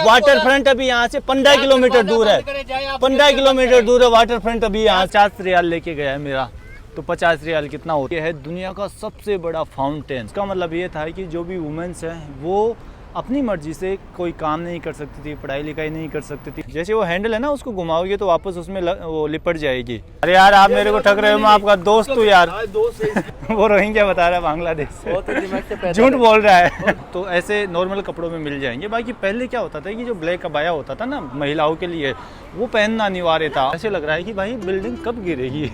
Water front अभी यहाँ से 15 किलोमीटर दूर है, 15 किलोमीटर दूर है वाटर फ्रंट। अभी यहाँ 50 रियाल लेके गया है मेरा, तो 50 रियाल कितना होता है? दुनिया का सबसे बड़ा फाउंटेन। इसका मतलब ये था कि जो भी वुमेन्स हैं वो अपनी मर्जी से कोई काम नहीं कर सकती थी, पढ़ाई लिखाई नहीं कर सकती थी। जैसे वो हैंडल है ना, उसको घुमाओगे तो वापस उसमें वो लिपट जाएगी। अरे यार आप मेरे को ठग रहे हो, मैं आपका दोस्त हूँ यार। वो रोहिंग्या बता रहा है बांग्लादेश से, झूठ बोल रहा है। तो ऐसे नॉर्मल कपड़ों में मिल जाएंगे। बाकी पहले क्या होता था कि जो ब्लैक अबाया होता था ना महिलाओं के लिए, वो पहनना अनिवार्य था। ऐसे लग रहा है कि भाई बिल्डिंग कब गिरेगी।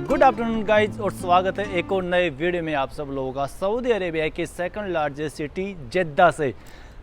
गुड आफ्टरनून गाइज, और स्वागत है एक और नए वीडियो में आप सब लोगों का सऊदी अरेबिया के सेकंड लार्जेस्ट सिटी जेद्दा से।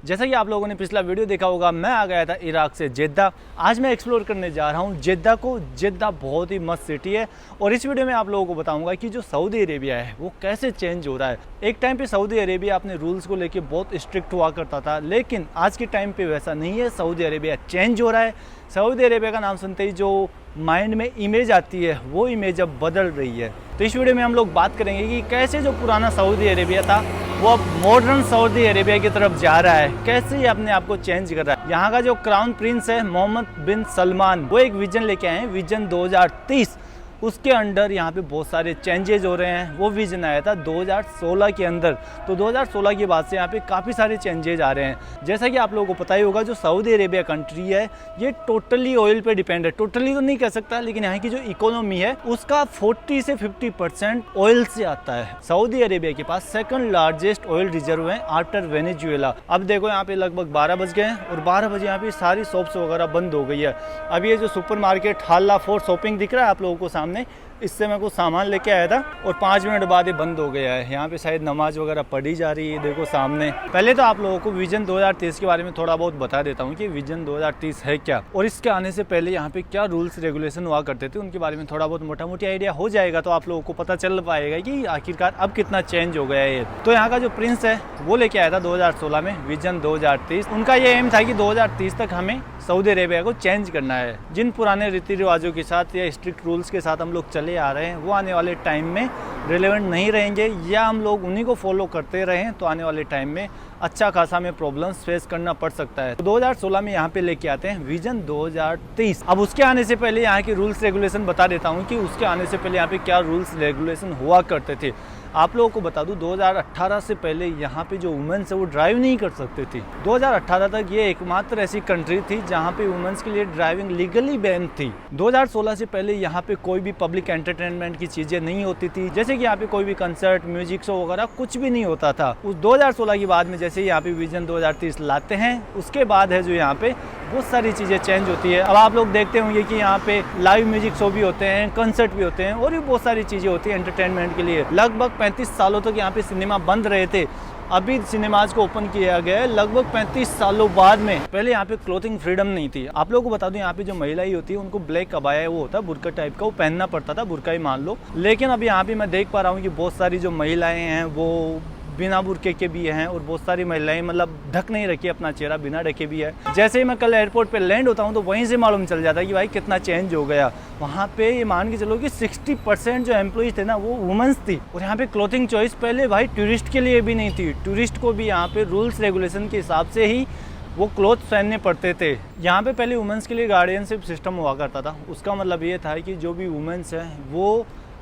जैसा कि आप लोगों ने पिछला वीडियो देखा होगा, मैं आ गया था इराक से जेद्दा। आज मैं एक्सप्लोर करने जा रहा हूँ जेद्दा को। जेद्दा बहुत ही मस्त सिटी है और इस वीडियो में आप लोगों को बताऊंगा कि जो सऊदी अरेबिया है वो कैसे चेंज हो रहा है। एक टाइम पे सऊदी अरेबिया अपने रूल्स को लेके बहुत स्ट्रिक्ट हुआ करता था, लेकिन आज के टाइम पे वैसा नहीं है। सऊदी अरेबिया चेंज हो रहा है। सऊदी अरेबिया का नाम सुनते ही जो माइंड में इमेज आती है वो इमेज अब बदल रही है। तो इस वीडियो में हम लोग बात करेंगे कि कैसे जो पुराना सऊदी अरेबिया था वो अब मॉडर्न सऊदी अरेबिया की तरफ जा रहा है, कैसे ये अपने आप को चेंज कर रहा है। यहाँ का जो क्राउन प्रिंस है मोहम्मद बिन सलमान, वो एक विजन लेके आए हैं, विजन 2030। उसके अंडर यहाँ पे बहुत सारे चेंजेज हो रहे हैं। वो विजन आया था 2016 के अंदर, तो 2016 के बाद से यहाँ पे काफ़ी सारे चेंजेज आ रहे हैं। जैसा कि आप लोगों को पता ही होगा, जो सऊदी अरेबिया कंट्री है ये टोटली ऑयल पे डिपेंड है। टोटली तो नहीं कह सकता, लेकिन यहाँ की जो इकोनॉमी है उसका 40 से 50% ऑयल से आता है। सऊदी अरेबिया के पास सेकंड लार्जेस्ट ऑयल रिजर्व है आफ्टर वेनेजुएला। अब देखो यहाँ पे लगभग 12 बज गए हैं और 12 बजे यहाँ पे सारी शॉप्स वगैरह बंद हो गई है। अब ये जो सुपर मार्केट हाल्ला फॉर शॉपिंग दिख रहा है आप लोगों को सामने, इससे मैं कुछ सामान लेके आया था और 5 मिनट बाद ये बंद हो गया है। यहाँ पे शायद नमाज वगैरह पढ़ी जा रही है, देखो सामने। पहले तो आप लोगों को विजन 2030 के बारे में थोड़ा बहुत बता देता हूँ कि विजन 2030 है क्या, और इसके आने से पहले यहाँ पे क्या रूल्स रेगुलेशन हुआ करते थे उनके बारे में थोड़ा बहुत मोटा मोटी आइडिया हो जाएगा, तो आप लोगों को पता चल पाएगा कि आखिरकार अब कितना चेंज हो गया है ये। तो यहाँ का जो प्रिंस है वो लेके आया था 2016 में विजन 2030। उनका ये एम था कि 2030 तक हमें सऊदी अरेबिया को चेंज करना है। जिन पुराने रीति रिवाजों के साथ या स्ट्रिक्ट रूल्स के साथ हम लोग चले आ रहे हैं वो आने वाले टाइम में रिलेवेंट नहीं रहेंगे, या हम लोग उन्हीं को फॉलो करते रहें तो आने वाले टाइम में अच्छा खासा हमें प्रॉब्लम्स फेस करना पड़ सकता है। तो 2016 में यहाँ पे लेके आते हैं विजन 2030। अब उसके आने से पहले यहाँ के रूल्स रेगुलेशन बता देता हूँ कि उसके आने से पहले यहाँ पे क्या रूल्स रेगुलेशन हुआ करते थे। आप लोगों को बता दूं 2018 से पहले यहाँ पे जो वुमेन्स है वो ड्राइव नहीं कर सकते थे। 2018 तक ये एकमात्र ऐसी कंट्री थी जहाँ पे वुमेन्स के लिए ड्राइविंग लीगली बैन थी। 2016 से पहले यहाँ पे कोई भी पब्लिक एंटरटेनमेंट की चीज़ें नहीं होती थी, जैसे कि यहाँ पे कोई भी कंसर्ट, म्यूजिक शो वगैरह कुछ भी नहीं होता था। उस 2016 के बाद में जैसे यहाँ पे विजन 2030 लाते हैं, उसके बाद है जो यहाँ पे बहुत सारी चीज़ें चेंज होती है। अब आप लोग देखते होंगे कि यहाँ पे लाइव म्यूजिक शो भी होते हैं, कंसर्ट भी होते हैं और भी बहुत सारी चीज़ें होती हैं एंटरटेनमेंट के लिए। लगभग 35 सालों तक यहाँ पे सिनेमा बंद रहे थे, अभी सिनेमाज को ओपन किया गया है लगभग 35 सालों बाद में। पहले यहाँ पे क्लोथिंग फ्रीडम नहीं थी। आप लोगों को बता दूं यहाँ पे जो महिलाएं होती है उनको ब्लैक अबाया वो होता है बुर्का टाइप का, वो पहनना पड़ता था, बुर्का ही मान लो। लेकिन अभी यहाँ पे मैं देख पा रहा हूँ कि बहुत सारी जो महिलाएं हैं वो बिना बुरके के भी हैं और बहुत सारी महिलाएं मतलब ढक नहीं रखी अपना चेहरा, बिना ढके भी है। जैसे ही मैं कल एयरपोर्ट पे लैंड होता हूँ तो वहीं से मालूम चल जाता है कि भाई कितना चेंज हो गया। वहाँ पे ये मान के चलो कि 60% जो एम्प्लॉइज थे ना वो वुमेन्स थी। और यहाँ पे क्लोथिंग चॉइस पहले भाई टूरिस्ट के लिए भी नहीं थी, टूरिस्ट को भी यहाँ पे रूल्स रेगुलेशन के हिसाब से ही वो क्लोथ पहनने पड़ते थे। यहाँ पे पहले वुमेन्स के लिए गार्डियनशिप सिस्टम हुआ करता था। उसका मतलब ये था कि जो भी वुमेन्स हैं वो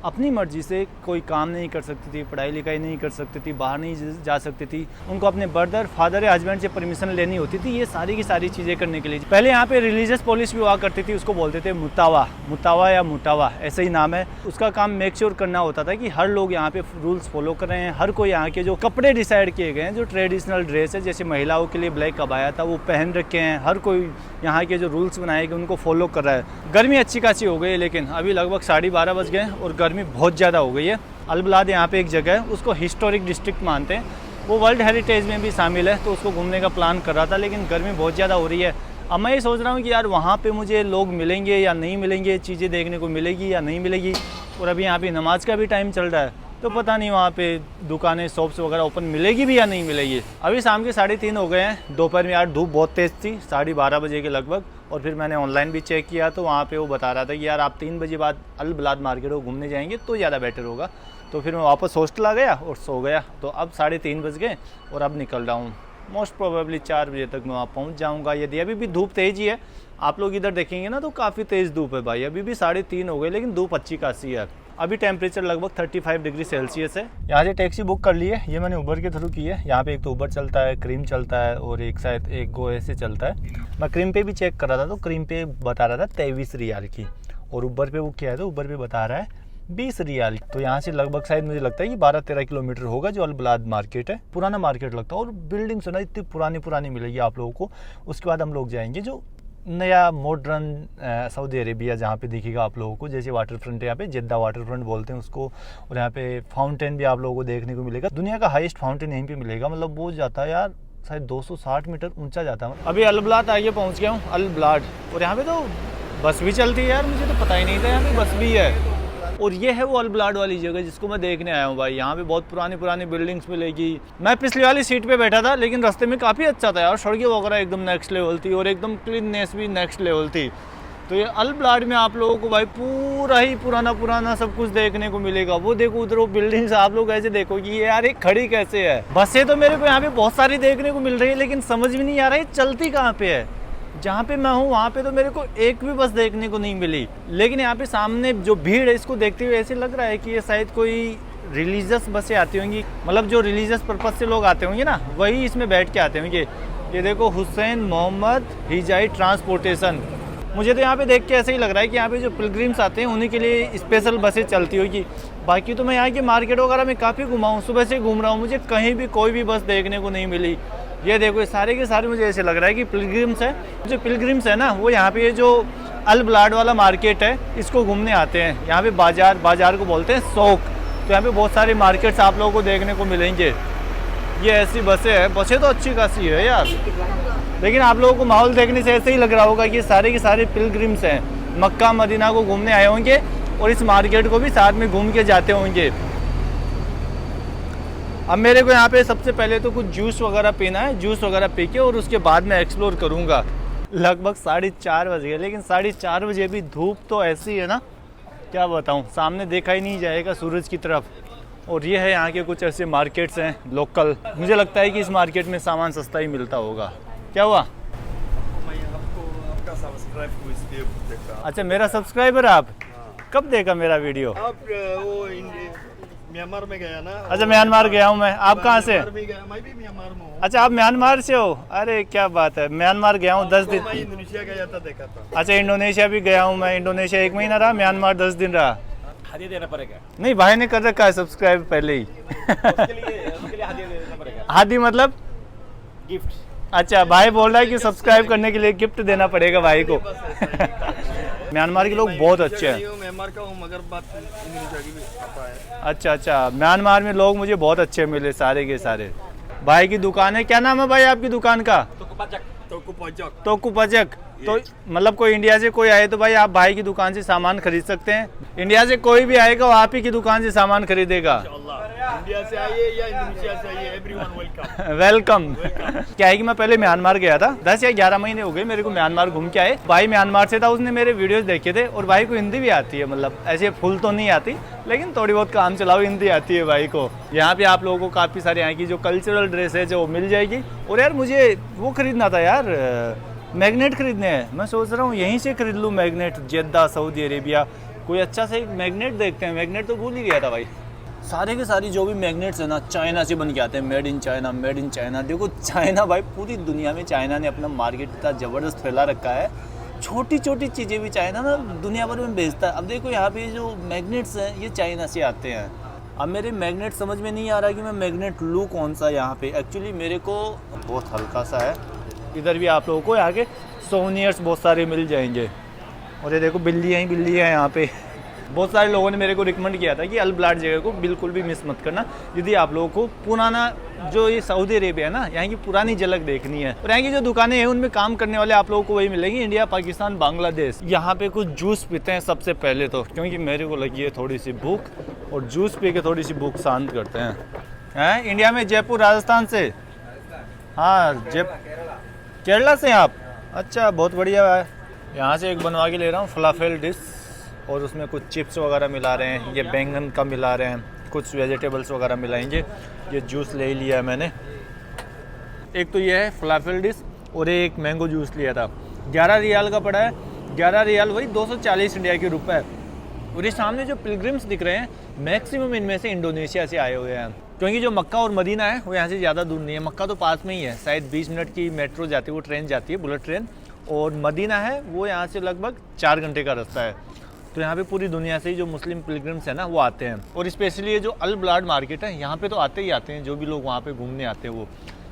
अपनी मर्जी से कोई काम नहीं कर सकती थी, पढ़ाई लिखाई नहीं कर सकती थी, बाहर नहीं जा सकती थी। उनको अपने ब्रदर, फादर या हस्बैंड से परमिशन लेनी होती थी, ये सारी की सारी चीज़ें करने के लिए। पहले यहाँ पे रिलीजियस पॉलिसी भी हुआ करती थी, उसको बोलते थे मुतावा या मुटावा, ऐसे ही नाम है। उसका काम मेक श्योर करना होता था कि हर लोग यहाँ पे रूल्स फॉलो कर रहे हैं। हर कोई यहाँ के जो कपड़े डिसाइड किए गए हैं, जो ट्रेडिशनल ड्रेस है, जैसे महिलाओं के लिए ब्लैक अबाया था वो पहन रखे हैं। हर कोई यहाँ के जो रूल्स बनाए गए उनको फॉलो कर रहा है। गर्मी अच्छी खासी हो गई है, लेकिन अभी लगभग 12:30 बज गए और गर्मी बहुत ज़्यादा हो गई है। अल बलाद यहाँ पे एक जगह है, उसको हिस्टोरिक डिस्ट्रिक्ट मानते हैं, वो वर्ल्ड हेरिटेज में भी शामिल है, तो उसको घूमने का प्लान कर रहा था, लेकिन गर्मी बहुत ज़्यादा हो रही है। अब मैं ये सोच रहा हूँ कि यार वहाँ पे मुझे लोग मिलेंगे या नहीं मिलेंगे, चीज़ें देखने को मिलेगी या नहीं मिलेगी। और अभी यहाँ पे नमाज का भी टाइम चल रहा है, तो पता नहीं वहाँ पे दुकानें, शॉप्स वगैरह ओपन मिलेगी भी या नहीं मिलेगी। अभी शाम के 3:30 हो गए हैं। दोपहर में यार धूप बहुत तेज़ थी, 12:30 बजे के लगभग। और फिर मैंने ऑनलाइन भी चेक किया तो वहाँ पे वो बता रहा था कि यार आप 3 बजे बाद अल बलाद मार्केट को घूमने जाएंगे तो ज़्यादा बेटर होगा। तो फिर मैं वापस हॉस्टल आ गया और सो गया। तो अब 3:30 बज गए और अब निकल रहा हूँ। मोस्ट प्रोबेबली 4 बजे तक मैं वहाँ पहुँच जाऊँगा। यदि अभी भी धूप तेज़ ही है, आप लोग इधर देखेंगे ना तो काफ़ी तेज़ धूप है भाई। अभी भी 3:30 हो गए लेकिन धूप अच्छी खासी है। अभी टेम्परेचर लगभग 35 डिग्री सेल्सियस है। यहाँ से टैक्सी बुक कर ली है, ये मैंने उबर के थ्रू की है। यहाँ पे एक तो उबर चलता है, क्रीम चलता है और एक शायद एक गो ऐसे चलता है। मैं क्रीम पे भी चेक कर रहा था तो क्रीम पे बता रहा था 23 रियाल की, और उबर पे बुक किया है तो उबर पे बता रहा है 20 रियाल। तो यहाँ से लगभग शायद मुझे लगता है कि 12-13 किलोमीटर होगा जो अल बलाद मार्केट है। पुराना मार्केट लगता है और बिल्डिंग्स है ना इतनी पुरानी मिलेगी आप लोगों को। उसके बाद हम लोग जाएंगे जो नया मॉडर्न सऊदी अरेबिया, जहाँ पे दिखेगा आप लोगों को, जैसे वाटर फ्रंट है यहाँ पे, जेद्दा वाटर फ्रंट बोलते हैं उसको। और यहाँ पे फाउंटेन भी आप लोगों को देखने को मिलेगा। दुनिया का हाईएस्ट फाउंटेन यहीं पे मिलेगा, मतलब वो जाता है यार शायद 260 मीटर ऊंचा जाता है। अभी अल बलाद आगे पहुँच गया हूँ, अल बलाद। और यहाँ पे तो बस भी चलती है यार, मुझे तो पता ही नहीं था यहाँ पे बस भी है। और ये है वो अल बलाद वाली जगह जिसको मैं देखने आया हूँ भाई। यहाँ पे बहुत पुरानी बिल्डिंग्स मिलेगी। मैं पिछली वाली सीट पे बैठा था लेकिन रास्ते में काफ़ी अच्छा था यार, सड़कें वगैरह एकदम नेक्स्ट लेवल थी और एकदम क्लीननेस भी नेक्स्ट लेवल थी। तो ये अल बलाद में आप लोगों को भाई पूरा ही पुराना सब कुछ देखने को मिलेगा। वो देखो उधर वो बिल्डिंग्स, आप लोग ऐसे देखो कि ये यार एक खड़ी कैसे है। बसें तो मेरे को यहाँ पे बहुत सारी देखने को मिल रही है लेकिन समझ में नहीं आ रहा है चलती कहाँ पे है। जहाँ पे मैं हूँ वहाँ पे तो मेरे को एक भी बस देखने को नहीं मिली। लेकिन यहाँ पे सामने जो भीड़ है इसको देखते हुए ऐसे लग रहा है कि ये शायद कोई रिलीजियस बसें आती होंगी, मतलब जो रिलीजियस पर्पज से लोग आते होंगे ना वही इसमें बैठ के आते होंगे। ये देखो हुसैन मोहम्मद हिजाई ट्रांसपोर्टेशन। मुझे तो यहाँ पे देख के ऐसे ही लग रहा है कि यहाँ पे जो पिलग्रिम्स आते हैं उन्हीं के लिए स्पेशल बसें चलती होगी। बाकी तो मैं यहाँ की मार्केट वगैरह में काफ़ी घुमा हूँ, सुबह से घूम रहा हूँ, मुझे कहीं भी कोई भी बस देखने को नहीं मिली। ये देखो ये सारे के सारे मुझे ऐसे लग रहा है कि पिलग्रिम्स है। जो पिलग्रिम्स है ना वो यहाँ पे ये जो अल बलाद वाला मार्केट है इसको घूमने आते हैं। यहाँ पे बाजार को बोलते हैं सौक। तो यहाँ पे बहुत सारे मार्केट्स आप लोगों को देखने को मिलेंगे। ये ऐसी बसें हैं, बसें तो अच्छी खासी है यार, लेकिन आप लोगों को माहौल देखने से ऐसे ही लग रहा होगा कि ये सारे के सारे पिलग्रिम्स हैं, मक्का मदीना को घूमने आए होंगे और इस मार्केट को भी साथ में घूम के जाते होंगे। अब मेरे को यहाँ पे सबसे पहले तो कुछ जूस वगैरह पीना है, जूस वगैरह पी के और उसके बाद मैं एक्सप्लोर करूँगा। लगभग 4:30 बज गए लेकिन 4:30 बजे भी धूप तो ऐसी है ना, क्या बताऊँ, सामने देखा ही नहीं जाएगा सूरज की तरफ। और ये है यहाँ के कुछ ऐसे मार्केट्स हैं लोकल। मुझे लगता है कि इस मार्केट में सामान सस्ता ही मिलता होगा। क्या हुआ? आपका सब्सक्राइब को इसलिए देखा। अच्छा मेरा सब्सक्राइबर आप? कब देखा मेरा वीडियो? आप वो म्यांमार में गया ना? अच्छा म्यांमार गया हूँ मैं। आप कहाँ से? मैं भी म्यांमार में हूँ। अच्छा आप म्यांमार से हो? अरे क्या बात है, म्यांमार गया हूँ 10 दिन। मैं इंडोनेशिया गया था, देखा था। अच्छा इंडोनेशिया भी गया हूँ मैं। इंडोनेशिया 1 महीना रहा, म्यांमार 10 दिन रहा। हदिया देना पड़ेगा? नहीं भाई ने कर रखा है सब्सक्राइब पहले ही। उसके लिए हदिया देना पड़ेगा। हादी मतलब गिफ्ट। अच्छा भाई बोल रहा है कि सब्सक्राइब करने के लिए गिफ्ट देना पड़ेगा भाई को। म्यांमार के लोग बहुत अच्छे हैं। म्यांमार का हूँ मगर बात इंडोनेशिया की भी पता है। अच्छा म्यांमार में लोग मुझे बहुत अच्छे मिले सारे के सारे। भाई की दुकान है, क्या नाम है भाई आपकी दुकान का? तोकु पजक। तो मतलब कोई इंडिया से कोई आए तो भाई आप भाई की दुकान से सामान खरीद सकते हैं। इंडिया से कोई भी आएगा वो आप ही की दुकान से सामान खरीदेगा। इंडिया से आइए या इंडोनेशिया से आइए, एवरीवन वेलकम। वेलकम। क्या है कि मैं पहले म्यांमार गया था, 10 या 11 महीने हो गए मेरे को म्यांमार घूम के आए। भाई म्यांमार से था, उसने मेरे वीडियोस देखे थे और भाई को हिंदी भी आती है, मतलब ऐसे फुल तो नहीं आती लेकिन थोड़ी बहुत काम चलाओ हिंदी आती है भाई को। यहाँ पे आप लोगों को काफ़ी सारे यहाँ की जो कल्चरल ड्रेस है जो मिल जाएगी। और यार मुझे वो खरीदना था यार, मैग्नेट खरीदने हैं। मैं सोच रहा हूँ यहीं से खरीद लूँ मैग्नेट, जेद्दा सऊदी अरेबिया। कोई अच्छा सा एक मैग्नेट देखते हैं। मैग्नेट तो भूल ही गया था भाई। सारे के सारे जो भी मैग्नेट्स है ना चाइना से बन के आते हैं, made in China, made in China. देखो चाइना भाई, पूरी दुनिया में चाइना ने अपना मार्केट इतना ज़बरदस्त फैला रखा है। छोटी छोटी चीज़ें भी चाइना ना दुनिया भर में बेचता है। अब देखो यहाँ पे जो मैग्नेट्स हैं ये चाइना से आते हैं। अब मेरे मैग्नेट समझ में नहीं आ रहा कि मैं मैग्नेट लूँ कौन सा यहाँ पे। एक्चुअली मेरे को बहुत हल्का सा है। इधर भी आप लोगों को आगे सोनियर्स बहुत सारे मिल जाएंगे। और ये देखो बिल्लियाँ ही बिल्लियाँ हैं यहाँ पे। बहुत सारे लोगों ने मेरे को रिकमेंड किया था कि अल बलाद जगह को बिल्कुल भी मिस मत करना यदि आप लोगों को पुराना जो ये सऊदी अरेबिया है ना यहाँ की पुरानी झलक देखनी है। और यहाँ की जो दुकानें हैं उनमें काम करने वाले आप लोगों को वही मिलेंगी, इंडिया, पाकिस्तान, बांग्लादेश। यहाँ पे कुछ जूस पीते हैं सबसे पहले तो, क्योंकि मेरे को लगी है थोड़ी सी भूख, और जूस पी के थोड़ी सी भूख शांत करते हैं। इंडिया में जयपुर राजस्थान से? हाँ केरला से आप? अच्छा बहुत बढ़िया है। यहाँ से एक बनवा के ले रहा हूँ फलाफेल डिश, और उसमें कुछ चिप्स वगैरह मिला रहे हैं। ये बैंगन का मिला रहे हैं, कुछ वेजिटेबल्स वगैरह मिलाएंगे। ये जूस ले लिया है मैंने, एक तो ये है फलाफल डिश और एक मैंगो जूस लिया था। 11 रियाल का पड़ा है, 11 रियाल वही 240 इंडिया के रुपए। और ये सामने जो पिलग्रिम्स दिख रहे हैं मैक्सिमम इनमें से इंडोनेशिया से आए हुए हैं, क्योंकि जो मक्का और मदीना है वो यहाँ से ज़्यादा दूर नहीं है। मक्का तो पास में ही है, शायद 20 मिनट की मेट्रो जाती है, वो ट्रेन जाती है, बुलेट ट्रेन। और मदीना है वो यहाँ से लगभग 4 घंटे का रास्ता है। तो यहाँ पे पूरी दुनिया से ही जो मुस्लिम पिलग्रिम्स हैं ना वो आते हैं। और स्पेशली ये जो अल बलाड मार्केट है यहाँ पे तो आते ही आते हैं जो भी लोग वहाँ पे घूमने आते हैं वो,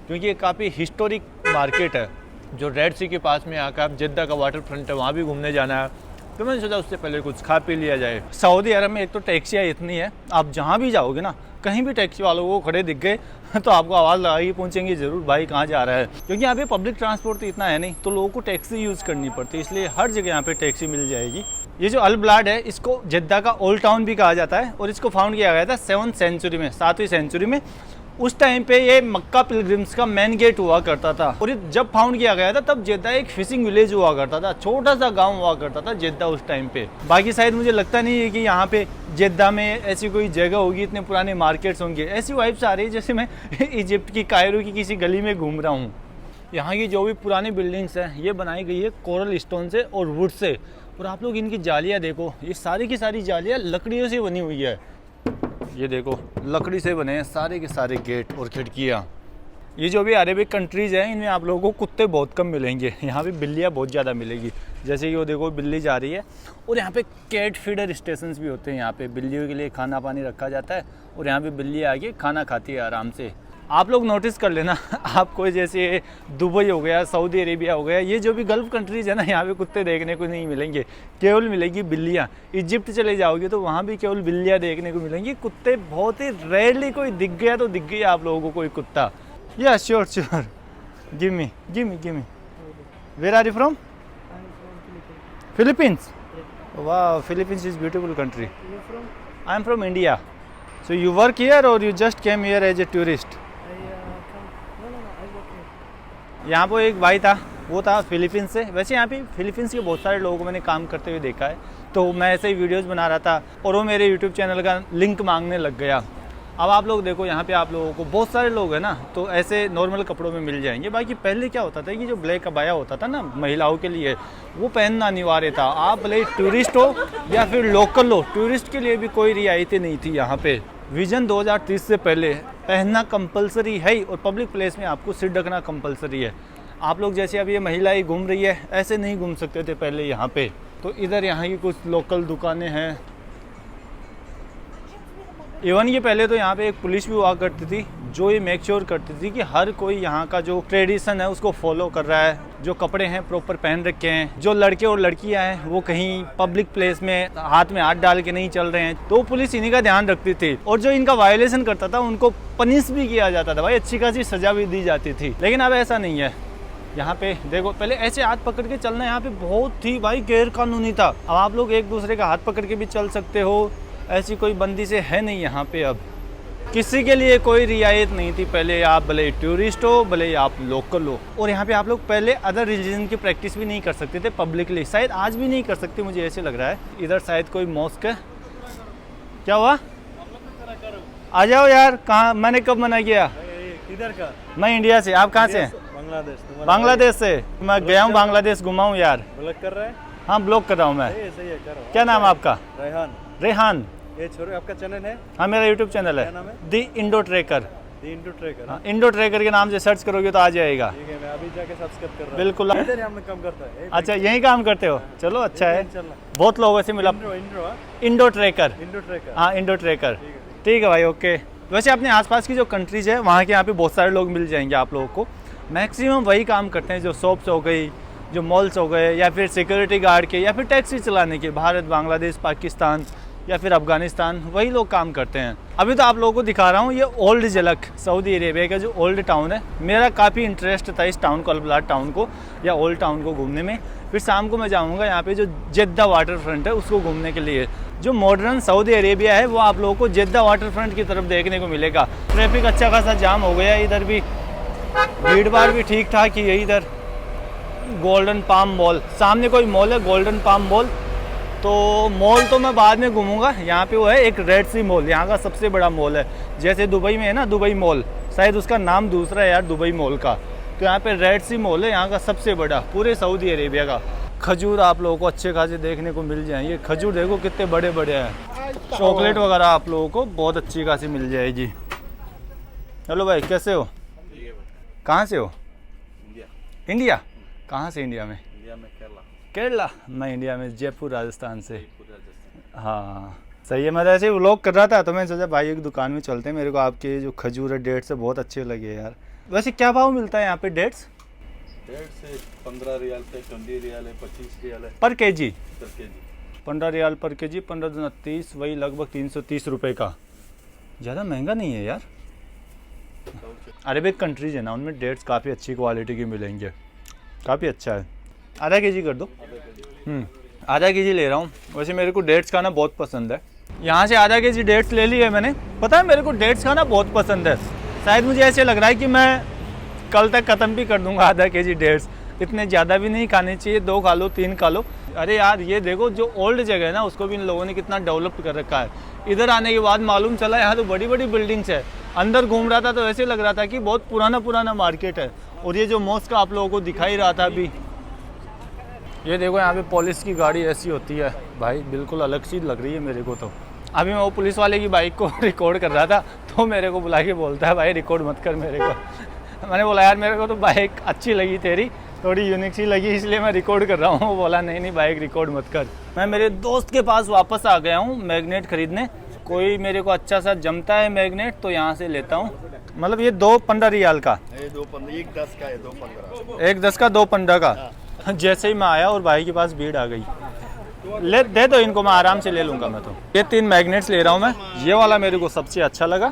क्योंकि ये काफ़ी हिस्टोरिक मार्केट है। जो रेड सी के पास में आकर आप जिद्दा का वाटर फ्रंट है वहाँ भी घूमने जाना है, तो मैंने सोचा उससे पहले कुछ खा पी लिया जाए। सऊदी अरब में एक तो टैक्सियाँ इतनी है, आप जहाँ भी जाओगे ना कहीं भी टैक्सी वालों को खड़े दिख गए तो आपको आवाज़ लगा के पूछेंगे ज़रूर भाई कहाँ जा रहा है, क्योंकि यहाँ पे पब्लिक ट्रांसपोर्ट तो इतना है नहीं, तो लोगों को टैक्सी यूज़ करनी पड़ती है, इसलिए हर जगह यहाँ पे टैक्सी मिल जाएगी। ये जो अल बलाड है इसको जिद्दा का ओल्ड टाउन भी कहा जाता है और इसको फाउंड किया गया था 7वीं सेंचुरी में, 7वीं सेंचुरी में। उस टाइम पे ये मक्का पिलग्रिम्स का मेन गेट हुआ करता था। और जब फाउंड किया गया था तब जिद्दा एक फिशिंग विलेज हुआ करता था, छोटा सा गांव हुआ करता था जिद्दा उस टाइम पे। बाकी शायद मुझे लगता नहीं है कि यहाँ पे जिद्दा में ऐसी कोई जगह होगी, इतने पुराने मार्केट्स होंगे। ऐसी वाइब्स आ रही है जैसे मैं इजिप्ट की कायरो की किसी गली में घूम रहा हूँ। यहाँ की जो भी पुरानी बिल्डिंग्स हैं ये बनाई गई है कोरल स्टोन से और वुड से। और आप लोग इनकी जालियाँ देखो, ये सारी की सारी जालियाँ लकड़ियों से बनी हुई है। ये देखो लकड़ी से बने हैं सारे के सारे गेट और खिड़कियाँ। ये जो भी अरेबिक कंट्रीज़ हैं इनमें आप लोगों को कुत्ते बहुत कम मिलेंगे, यहाँ पे बिल्लियाँ बहुत ज़्यादा मिलेगी। जैसे कि वो देखो बिल्ली जा रही है। और यहाँ पे कैट फीडर स्टेशंस भी होते हैं, यहाँ पे बिल्लियों के लिए खाना पानी रखा जाता है और यहाँ पे बिल्ली आके खाना खाती है आराम से। आप लोग नोटिस कर लेना, आपको जैसे दुबई हो गया, सऊदी अरेबिया हो गया, ये जो भी गल्फ़ कंट्रीज़ है ना यहाँ पे कुत्ते देखने को नहीं मिलेंगे, केवल मिलेगी बिल्लियाँ। इजिप्ट चले जाओगे तो वहाँ भी केवल बिल्लियाँ देखने को मिलेंगी, कुत्ते बहुत ही रेयरली कोई दिख गया तो दिख गया आप लोगों को कोई कुत्ता। या sure sure, give me. Where are you from? Philippines? वाह, Philippines is beautiful country. I am from India. So you work here or you just came here as a tourist? यहाँ पर एक भाई था, वो था फिलीपींस से। वैसे यहाँ पे फिलीपींस के बहुत सारे लोगों को मैंने काम करते हुए देखा है, तो मैं ऐसे ही वीडियोस बना रहा था और वो मेरे यूट्यूब चैनल का लिंक मांगने लग गया। अब आप लोग देखो यहाँ पे आप लोगों को बहुत सारे लोग हैं ना, तो ऐसे नॉर्मल कपड़ों में मिल जाएंगे। बाकी पहले क्या होता था कि जो ब्लैक अबाया होता था ना महिलाओं के लिए, वो पहनना अनिवार्य था। आप भले टूरिस्ट हो या फिर लोकल हो, टूरिस्ट के लिए भी कोई रियायतें नहीं थी यहाँ पे। विजन 2030 से पहले पहनना कंपलसरी है ही, और पब्लिक प्लेस में आपको सिर ढकना कंपलसरी है। आप लोग जैसे अब ये महिलाएं घूम रही है, ऐसे नहीं घूम सकते थे पहले यहाँ पे। तो इधर यहाँ की कुछ लोकल दुकानें हैं। इवन ये पहले तो यहाँ पे एक पुलिस भी हुआ करती थी जो ये मेक श्योर करती थी कि हर कोई यहाँ का जो ट्रेडिशन है उसको फॉलो कर रहा है, जो कपड़े हैं प्रॉपर पहन रखे हैं, जो लड़के और लड़कियाँ हैं वो कहीं पब्लिक प्लेस में हाथ में हाथ डाल के नहीं चल रहे हैं। तो पुलिस इन्हीं का ध्यान रखती थी, और जो इनका वायलेशन करता था उनको पनिश भी किया जाता था भाई, अच्छी खासी सजा भी दी जाती थी। लेकिन अब ऐसा नहीं है। यहाँ पे देखो, पहले ऐसे हाथ पकड़ के चलना यहाँ पे बहुत ही भाई गैर कानूनी था। अब आप लोग एक दूसरे का हाथ पकड़ के भी चल सकते हो, ऐसी कोई बंदी से है नहीं यहाँ पे। अब किसी के लिए कोई रियायत नहीं थी पहले, आप भले टूरिस्ट हो भले आप लोकल हो। और यहाँ पे आप लोग पहले अदर रिलीजन की प्रैक्टिस भी नहीं कर सकते थे पब्लिकली, शायद आज भी नहीं कर सकते, मुझे ऐसे लग रहा है। इधर शायद कोई मॉस्क है। क्या हुआ? आ जाओ यार। कहाँ? मैंने कब मना किया? किधर का? मैं इंडिया से। आप कहाँ से? बांग्लादेश। बांग्लादेश से। मैं गया हूँ बांग्लादेश, घुमा हूँ यार। ब्लॉक कर रहा है? हाँ ब्लॉक कर रहा हूँ मैं। सही है, करो। क्या नाम है आपका? रेहान। रेहान। ये छोरो, आपका चैनल है? हाँ मेरा यूट्यूब चैनल है, क्या नाम है? दी इंडो ट्रेकर। दी इंडो ट्रेकर। हाँ, इंडो ट्रेकर के नाम से सर्च करोगे तो आ जाएगा। ठीक है, मैं अभी जाके सब्सक्राइब कर रहा हूँ। बिल्कुल। इधर हम काम करता है। अच्छा यहीं काम करते हो? चलो अच्छा है, बहुत लोगों से मिला। Indo Trekker. Indo Trekker. हाँ इंडो ट्रेकर। ठीक है भाई, ओके। वैसे अपने आसपास की जो कंट्रीज है वहाँ के यहाँ पे बहुत सारे लोग मिल जाएंगे आप लोगों को। मैक्सिमम वही काम करते हैं, जो शॉप्स हो गई, जो मॉल्स हो गए, या फिर सिक्योरिटी गार्ड के, या फिर टैक्सी चलाने के। भारत, बांग्लादेश, पाकिस्तान या फिर अफगानिस्तान, वही लोग काम करते हैं। अभी तो आप लोगों को दिखा रहा हूँ ये ओल्ड झलक, सऊदी अरेबिया का जो ओल्ड टाउन है। मेरा काफ़ी इंटरेस्ट था इस टाउन को, अल बलाड टाउन को या ओल्ड टाउन को घूमने में। फिर शाम को मैं जाऊँगा यहाँ पे जो जिद्दा वाटर फ्रंट है उसको घूमने के लिए। जो मॉडर्न सऊदी अरेबिया है वो आप लोगों को जिद्दा वाटर फ्रंट की तरफ देखने को मिलेगा। ट्रैफिक अच्छा खासा जाम हो गया है, इधर भी भीड़ भाड़ भी ठीक ठाक ही है। इधर गोल्डन पाम मॉल, सामने कोई मॉल है गोल्डन पाम मॉल, तो मॉल तो मैं बाद में घूमूंगा। यहाँ पे वो है एक रेड सी मॉल, यहाँ का सबसे बड़ा मॉल है। जैसे दुबई में है ना दुबई मॉल, शायद उसका नाम दूसरा है यार दुबई मॉल का। तो यहाँ पे रेड सी मॉल है, यहाँ का सबसे बड़ा पूरे सऊदी अरेबिया का। खजूर आप लोगों को अच्छे खासे देखने को मिल जाएंगे। खजूर देखो कितने बड़े बड़े हैं। चॉकलेट वगैरह आप लोगों को बहुत अच्छी खासी मिल जाएगी। हेलो भाई, कैसे हो? कहाँ से हो? इंडिया। कहाँ से इंडिया में? केरला। मैं इंडिया में जयपुर राजस्थान से। हाँ सही है। मैं तो ऐसे ही व्लॉग कर रहा था तो मैंने सोचा भाई एक दुकान में चलते हैं। मेरे को आपके जो खजूर है डेट्स से बहुत अच्छे लगे यार। वैसे क्या भाव मिलता है यहाँ पे डेट्स? डेट्स 15 रियाल पे 20 रियाल है, 25 रियाल है पर केजी। 15 रियाल पर केजी, 15 दूना 30, वही लगभग 330 रुपये का। ज़्यादा महंगा नहीं है यार। अरेबिक कंट्रीज है ना, उनमें डेट्स काफ़ी अच्छी क्वालिटी की मिलेंगे। काफ़ी अच्छा है। आधा केजी कर दो। आधा केजी ले रहा हूँ। वैसे मेरे को डेट्स खाना बहुत पसंद है। यहाँ से आधा केजी डेट्स ले लिए मैंने। पता है मेरे को डेट्स खाना बहुत पसंद है। शायद मुझे ऐसे लग रहा है कि मैं कल तक ख़त्म भी कर दूंगा आधा केजी डेट्स। इतने ज़्यादा भी नहीं खाने चाहिए, 2 खा लो 3 खा लो। अरे यार ये देखो जो ओल्ड जगह है ना उसको भी इन लोगों ने कितना डेवलप कर रखा है। इधर आने के बाद मालूम चला यहाँ तो बड़ी बड़ी बिल्डिंग्स है। अंदर घूम रहा था तो ऐसे लग रहा था कि बहुत पुराना मार्केट है। और ये जो मॉस्क आप लोगों को दिखाई रहा था अभी, ये देखो यहाँ पे पुलिस की गाड़ी ऐसी होती है भाई, बिल्कुल अलग सी लग रही है मेरे को। तो अभी मैं वो पुलिस वाले की बाइक को रिकॉर्ड कर रहा था तो मेरे को बुला के बोलता है भाई रिकॉर्ड मत कर मेरे को। मैंने बोला यार मेरे को तो बाइक अच्छी लगी तेरी, थोड़ी यूनिक सी लगी इसलिए मैं रिकॉर्ड कर रहा हूँ। वो बोला नहीं बाइक रिकॉर्ड मत कर। मैं मेरे दोस्त के पास वापस आ गया हूँ मैग्नेट खरीदने। कोई मेरे को अच्छा सा जमता है मैग्नेट तो यहाँ से लेता हूँ। मतलब ये 2 15 रियाल का, 1 10 का है, 2 15। 1 10 का 2 15 का। जैसे ही मैं आया और भाई के पास भीड़ आ गई। ले दे दो इनको, मैं आराम से ले लूँगा। मैं तो ये 3 मैग्नेट्स ले रहा हूँ मैं। ये वाला मेरे को सबसे अच्छा लगा।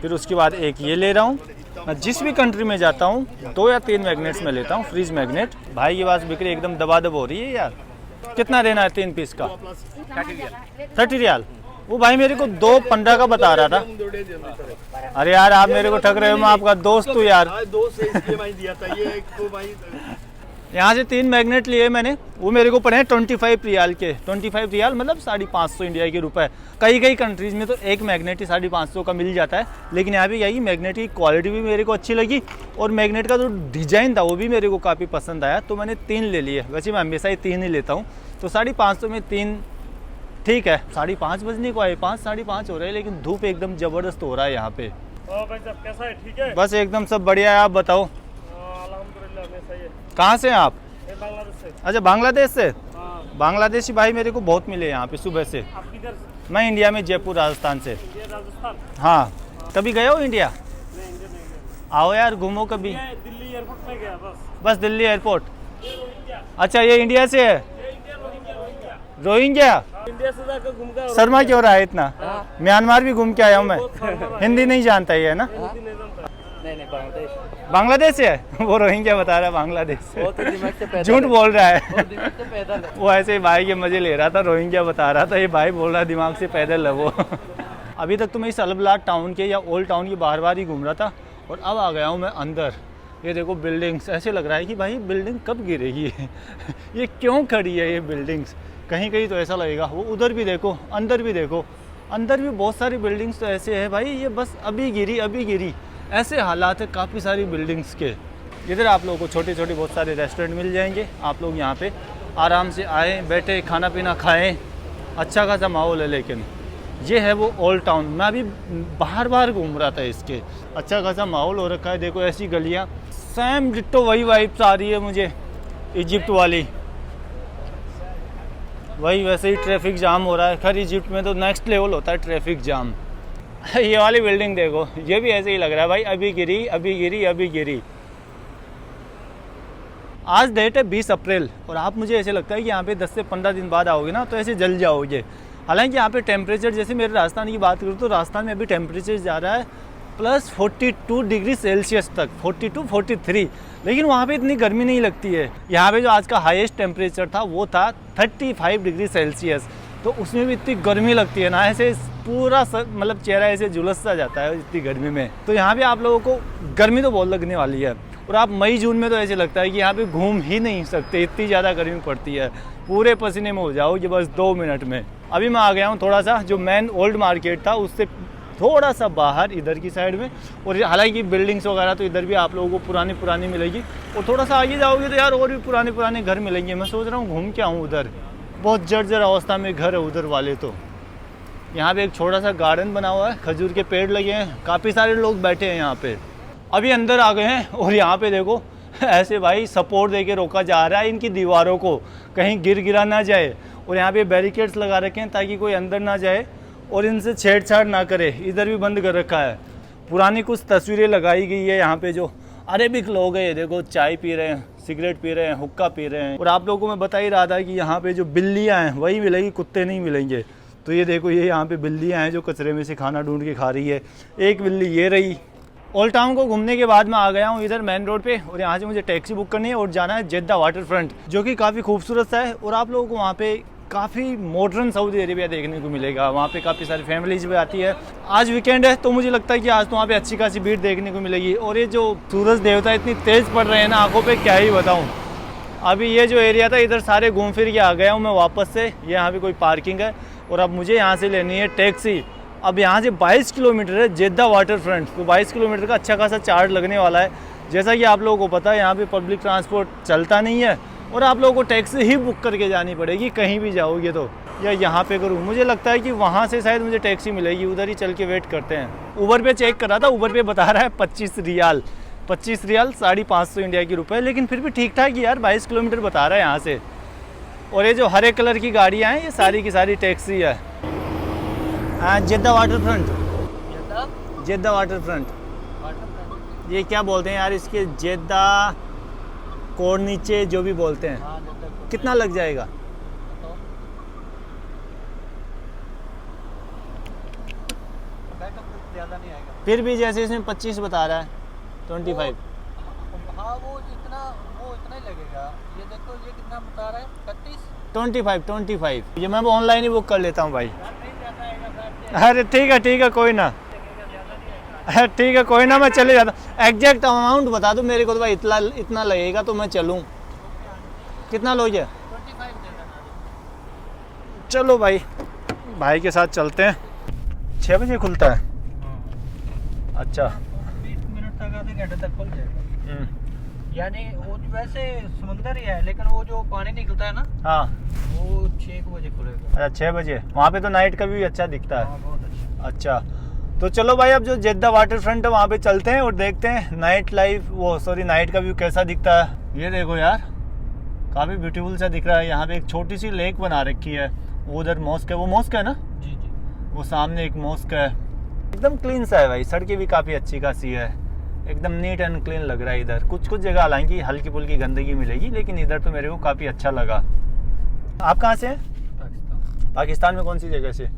फिर उसके बाद एक ये ले रहा हूँ। मैं जिस भी कंट्री में जाता हूँ 2 या 3 मैग्नेट्स में लेता हूँ, फ्रीज मैग्नेट। भाई के पास बिक्री एकदम दबादब हो रही है यार। कितना देना है 3 पीस का? 30 रियाल। वो भाई मेरे को 2 15 का बता रहा था। अरे यार आप मेरे को ठग रहे हो, मैं आपका दोस्त हूँ यार। यहाँ से 3 मैग्नेट लिए मैंने, वो मेरे को पड़े हैं 25 रियाल के। 25 रियाल मतलब 550 इंडिया के रुपए। कई कंट्रीज में तो एक मैग्नेट ही 550 का मिल जाता है, लेकिन यहाँ पे यही मैग्नेट की क्वालिटी भी मेरे को अच्छी लगी और मैग्नेट का जो डिज़ाइन था वो भी मेरे को काफ़ी पसंद आया। तो मैंने 3 ले लिए। वैसे मैं हमेशा ही 3 ही लेता हूँ, तो 550 में 3 ठीक है। 5:30 बजने को आए, 5 5:30 हो रहे हैं, लेकिन धूप एकदम ज़बरदस्त हो रहा है यहाँ पे। भाई साहब कैसा है? ठीक है बस एकदम सब बढ़िया है। आप बताओ अल्हम्दुलिल्लाह मैं सही है। कहाँ से हैं आप? बांग्लादेश से। अच्छा बांग्लादेश से। हाँ। बांग्लादेशी भाई मेरे को बहुत मिले यहाँ पे सुबह से। आप किधर से? मैं इंडिया में जयपुर राजस्थान से। ये राजस्थान? हाँ। कभी गए हो इंडिया? नहीं इंडिया नहीं गया। आओ यार घूमो कभी। मैं दिल्ली एयरपोर्ट में गया बस दिल्ली एयरपोर्ट। अच्छा ये इंडिया से है? रोहिंग्या। इंडिया से जाकर घूम गया। शर्मा क्यों रहा है इतना? म्यांमार भी घूम के आया हूँ मैं। हिंदी नहीं जानता ये है ना? नहीं बांग्लादेश से है। वो रोहिंग्या बता रहा है बांग्लादेश से। झूठ बोल रहा है। वो ऐसे ही भाई के मजे ले रहा था, रोहिंग्या बता रहा था। ये भाई बोल रहा है दिमाग से पैदल है वो। अभी तक तो मैं इस अलबलाट टाउन के या ओल्ड टाउन के बाहर ही घूम रहा था और अब आ गया हूँ मैं अंदर। ये देखो बिल्डिंग्स, ऐसे लग रहा है कि भाई बिल्डिंग कब गिरेगी। ये क्यों खड़ी है ये बिल्डिंग्स? कहीं तो ऐसा लगेगा। वो उधर भी देखो, अंदर भी देखो, अंदर भी बहुत सारी बिल्डिंग्स तो ऐसे है भाई ये बस अभी गिरी। ऐसे हालात है काफ़ी सारी बिल्डिंग्स के। इधर आप लोगों को छोटे बहुत सारे रेस्टोरेंट मिल जाएंगे। आप लोग यहाँ पे आराम से आएँ, बैठे, खाना पीना खाएँ। अच्छा खासा माहौल है। लेकिन ये है वो ओल्ड टाउन। मैं अभी बाहर घूम रहा था इसके। अच्छा खासा माहौल हो रखा है। देखो ऐसी गलियाँ, सेम डिट्टो वही वाइब्स आ रही है मुझे इजिप्ट वाली। वही वैसे ही ट्रैफिक जाम हो रहा है। खैर इजिप्ट में तो नेक्स्ट लेवल होता है ट्रैफिक जाम। ये वाली बिल्डिंग देखो, ये भी ऐसे ही लग रहा है भाई अभी गिरी। आज डेट है 20 अप्रैल और आप मुझे ऐसे लगता है कि यहाँ पे 10 से 15 दिन बाद आओगे ना तो ऐसे जल जाओगे। हालांकि यहाँ पे टेम्परेचर, जैसे मेरे राजस्थान की बात करूँ तो राजस्थान में अभी टेम्परेचर जा रहा है +42 डिग्री सेल्सियस तक, 42 43। लेकिन वहाँ पे इतनी गर्मी नहीं लगती है। यहाँ पे जो आज का हाईएस्ट टेम्परेचर था वो था 35 डिग्री सेल्सियस। तो उसमें भी इतनी गर्मी लगती है ना, ऐसे पूरा मतलब चेहरा ऐसे झुलस सा जाता है इतनी गर्मी में। तो यहाँ पे आप लोगों को गर्मी तो बहुत लगने वाली है। और आप मई जून में तो ऐसे लगता है कि यहाँ पे घूम ही नहीं सकते, इतनी ज़्यादा गर्मी पड़ती है, पूरे पसीने में हो जाओगे बस 2 मिनट में। अभी मैं आ गया हूँ थोड़ा सा जो मेन ओल्ड मार्केट था उससे थोड़ा सा बाहर इधर की साइड में, और हालांकि बिल्डिंग्स वगैरह तो इधर भी आप लोगों को पुरानी मिलेगी, और थोड़ा सा आगे जाओगे तो यार और भी पुराने घर मिलेंगे। मैं सोच रहा हूँ घूम के आऊँ उधर, बहुत जर्जर अवस्था में घर है उधर वाले। तो यहाँ पे एक छोटा सा गार्डन बना हुआ है, खजूर के पेड़ लगे हैं, काफ़ी सारे लोग बैठे हैं यहाँ पे। अभी अंदर आ गए हैं और यहाँ पे देखो ऐसे भाई सपोर्ट दे के रोका जा रहा है इनकी दीवारों को, कहीं गिरा ना जाए, और यहाँ पे बैरिकेड्स लगा रखे हैं ताकि कोई अंदर ना जाए और इनसे छेड़छाड़ ना करे। इधर भी बंद कर रखा है, पुरानी कुछ तस्वीरें लगाई गई है यहाँ पे। जो अरेबिक लोग हैं ये देखो चाय पी रहे हैं, सिगरेट पी रहे हैं, हुक्का पी रहे हैं। और आप लोगों को मैं बता ही रहा था कि यहाँ पे जो बिल्लियाँ हैं वही मिलेगी, कुत्ते नहीं मिलेंगे। तो ये देखो ये यहाँ पे बिल्लियाँ हैं जो कचरे में से खाना ढूंढ के खा रही है। एक बिल्ली ये रही। ओल्ड टाउन को घूमने के बाद मैं आ गया हूँ इधर मेन रोड पे, और यहाँ से मुझे टैक्सी बुक करनी है और जाना है जेद्दा वाटर फ्रंट, जो कि काफ़ी खूबसूरत सा है। और आप लोगों को वहाँ पे काफ़ी मॉडर्न सऊदी अरेबिया देखने को मिलेगा। वहाँ पे काफ़ी सारी फैमिलीज भी आती है। आज वीकेंड है तो मुझे लगता है कि आज तो वहाँ पे अच्छी खासी भीड़ देखने को मिलेगी। और ये जो सूरज देवता इतनी तेज़ पड़ रहे हैं ना आंखों पे, क्या ही बताऊँ। अभी ये जो एरिया था इधर सारे घूम फिर के आ गया हूँ मैं वापस से। ये यहाँ पे कोई पार्किंग है और अब मुझे यहाँ से लेनी है टैक्सी। अब यहाँ से 22 किलोमीटर है जेद्दा वाटर फ्रंट, तो 22 किलोमीटर का अच्छा खासा चार्ज लगने वाला है। जैसा कि आप लोगों को पता है यहाँ पे पब्लिक ट्रांसपोर्ट चलता नहीं है और आप लोगों को टैक्सी ही बुक करके जानी पड़ेगी कहीं भी जाओगे तो, या यहाँ पे करूँ। मुझे लगता है कि वहाँ से शायद मुझे टैक्सी मिलेगी, उधर ही चल के वेट करते हैं। ऊबर पे चेक कर रहा था, ऊबर पे बता रहा है 25 रियाल 550 इंडिया की रुपए, लेकिन फिर भी ठीक ठाक यार 22 किलोमीटर बता रहा है यहाँ से। और ये जो हरे कलर की गाड़ियाँ हैं ये सारी की सारी टैक्सी है। हाँ जेद्दा वाटर फ्रंट, जेद्दा वाटर फ्रंट, ये क्या बोलते हैं यार इसके, जेद्दा कोर्निचे जो भी बोलते हैं। कितना लग जाएगा? ज़्यादा नहीं आएगा। फिर भी जैसे इसमें 25 बता रहा है 25। हाँ वो इतना ही लगेगा। ये देखो ये कितना बता रहा है 25। ये मैं ऑनलाइन ही बुक कर लेता हूँ भाई। अरे ठीक है कोई ना, ठीक है कोई ना, मैं चले जाता। एग्जैक्ट अमाउंट बता दो मेरे को तो भाई, इतना लगेगा तो मैं चलूँ। कितना लोगे? 25 देना। चलो भाई के साथ चलते हैं। 6 बजे खुलता है? अच्छा 20 मिनट तक, आधे घंटे तक खुल जाएगा। यानी वो वैसे समुंदर ही है लेकिन वो जो पानी निकलता है ना, हाँ वो 6 बजे खुलेगा। अच्छा 6 बजे। वहाँ पे तो नाइट का भी अच्छा दिखता है। हाँ बहुत अच्छा। अच्छा तो चलो भाई, अब जो जेद्दा वाटर फ्रंट है वहाँ पे चलते हैं और देखते हैं नाइट का व्यू कैसा दिखता है। ये देखो यार काफ़ी ब्यूटीफुल सा दिख रहा है। यहाँ पे एक छोटी सी लेक बना रखी है, उधर मॉस्क है, वो मॉस्क है ना जी, वो सामने एक मॉस्क है। एकदम क्लीन सा है भाई, सड़कें भी काफ़ी अच्छी खासी है, एकदम नीट एंड क्लीन लग रहा है। इधर कुछ जगह हालांकि हल्की फुल्की गंदगी मिलेगी, लेकिन इधर तो मेरे को काफ़ी अच्छा लगा। आप कहाँ से हैं? पाकिस्तान में कौन सी जगह से?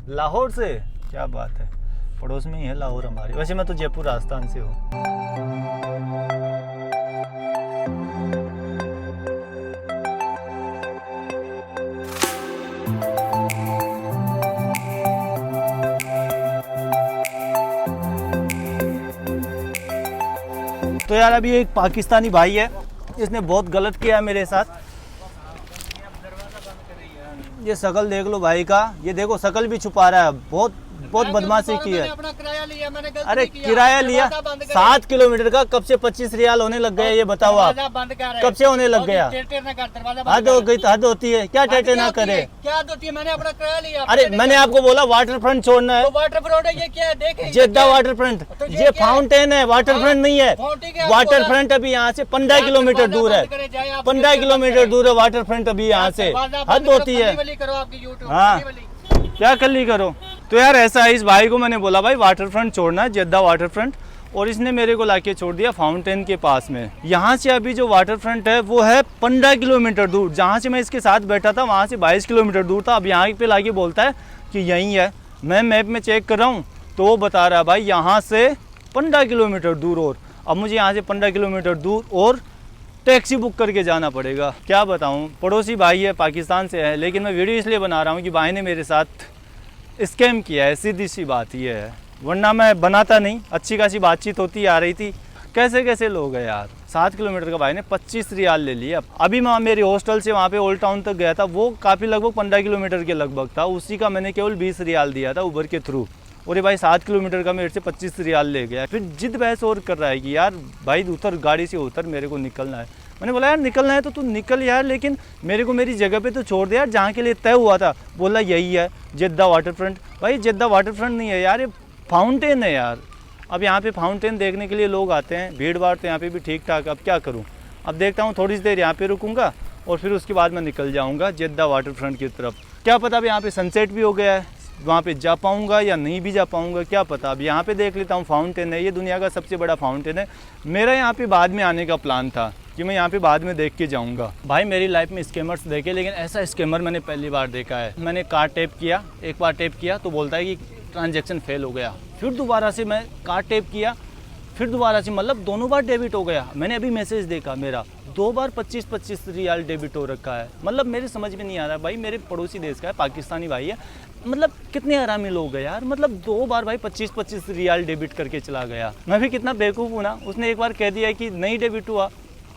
लाहौर से। क्या बात है, पड़ोस में ही है लाहौर हमारे। वैसे मैं तो जयपुर राजस्थान से हूँ। तो यार अभी एक पाकिस्तानी भाई है, इसने बहुत गलत किया है मेरे साथ। ये शकल देख लो भाई का, ये देखो शकल भी छुपा रहा है, बहुत बदमाशी की है। अपना किराया लिया मैंने, गलती अरे नहीं किया। किराया लिया दरवाजा बंद 7 किलोमीटर का, कब से 25 रियाल होने लग गया ये बताओ आप? दरवाजा बंद कर। कब से होने लग गया? टेढ़ ना कर, दरवाजा बंद हद हो कर। गई, हद होती है क्या, टेटे ना करे। क्या होती है? मैंने अपना किराया लिया। अरे मैंने आपको बोला वाटर फ्रंट छोड़ना है। तो वाटर फ्रंट है, ये क्या है? देखें जेद्दा वाटर फ्रंट, तो ये फाउंटेन है, वाटर फ्रंट नहीं है। वाटर फ्रंट अभी यहाँ से 15 किलोमीटर दूर है, 15 किलोमीटर दूर है वाटर फ्रंट अभी यहाँ से। हद होती है। हाँ क्या कल्ली करो। तो यार ऐसा है, इस भाई को मैंने बोला भाई वाटर फ्रंट छोड़ना है, जेद्दा वाटर फ्रंट, और इसने मेरे को लाके छोड़ दिया फाउंटेन के पास में। यहाँ से अभी जो वाटर फ्रंट है वो है 15 किलोमीटर दूर। जहाँ से मैं इसके साथ बैठा था वहाँ से 22 किलोमीटर दूर था। अब यहाँ पे लाके बोलता है कि यहीं है। मैं मैप में चेक कर रहा हूँ तो वो बता रहा है भाई यहाँ से 15 किलोमीटर दूर। और अब मुझे यहाँ से 15 किलोमीटर दूर और टैक्सी बुक करके जाना पड़ेगा। क्या बताऊँ, पड़ोसी भाई है, पाकिस्तान से है, लेकिन मैं वीडियो इसलिए बना रहा हूँ कि भाई ने मेरे साथ स्कैम किया है, सीधी सी बात ये है, वरना मैं बनाता नहीं। अच्छी खासी बातचीत होती आ रही थी, कैसे कैसे लोग हैं यार। 7 किलोमीटर का भाई ने 25 रियाल ले लिया। अभी मैं मेरी हॉस्टल से वहाँ पे ओल्ड टाउन तक गया था, वो काफ़ी लगभग 15 किलोमीटर के लगभग था, उसी का मैंने केवल 20 रियाल दिया था उबर के थ्रू। और ये भाई 7 किलोमीटर का मेरे से 25 रियाल ले गया। फिर जिद बहस और कर रहा है कि यार भाई उतर, गाड़ी से उतर, मेरे को निकलना है। मैंने बोला यार निकलना है तो तू निकल यार, लेकिन मेरे को मेरी जगह पे तो छोड़ दे यार जहाँ के लिए तय हुआ था। बोला यही है जेद्दा वाटर फ्रंट। भाई जेद्दा वाटर फ्रंट नहीं है यार, ये फाउंटेन है यार। अब यहाँ पे फाउंटेन देखने के लिए लोग आते हैं, भीड़ भाड़ तो यहाँ पे भी ठीक ठाक। अब क्या करूँ, अब देखता हूँ थोड़ी सी देर यहाँ पे रुकूंगा और फिर उसके बाद मैं निकल जाऊँगा जेद्दा वाटर फ्रंट की तरफ। क्या पता अब यहाँ पे सनसेट भी हो गया है, वहाँ पे जा पाऊँगा या नहीं भी जा पाऊँगा, क्या पता। अब यहाँ पे देख लेता हूँ, फाउंटेन है, ये दुनिया का सबसे बड़ा फाउंटेन है। मेरा यहाँ पे बाद में आने का प्लान था कि मैं यहाँ पे बाद में देख के जाऊँगा। भाई मेरी लाइफ में स्कैमर्स देखे, लेकिन ऐसा स्कैमर मैंने पहली बार देखा है। मैंने कार्ड टैप किया, एक बार टैप किया तो बोलता है कि ट्रांजैक्शन फेल हो गया। फिर दोबारा से मैं कार्ड टैप किया, फिर दोबारा से, मतलब दोनों बार डेबिट हो गया। मैंने अभी मैसेज देखा, मेरा 2 बार 25-25 रियाल डेबिट हो रखा है। मतलब मेरे समझ में नहीं आ रहा। भाई मेरे पड़ोसी देश का है, पाकिस्तानी भाई है, मतलब कितने हरामी लोग हैं यार। मतलब 2 बार भाई 25-25 रियाल डेबिट करके चला गया। मैं भी कितना बेवकूफ़ हूँ ना, उसने एक बार कह दिया कि नहीं डेबिट हुआ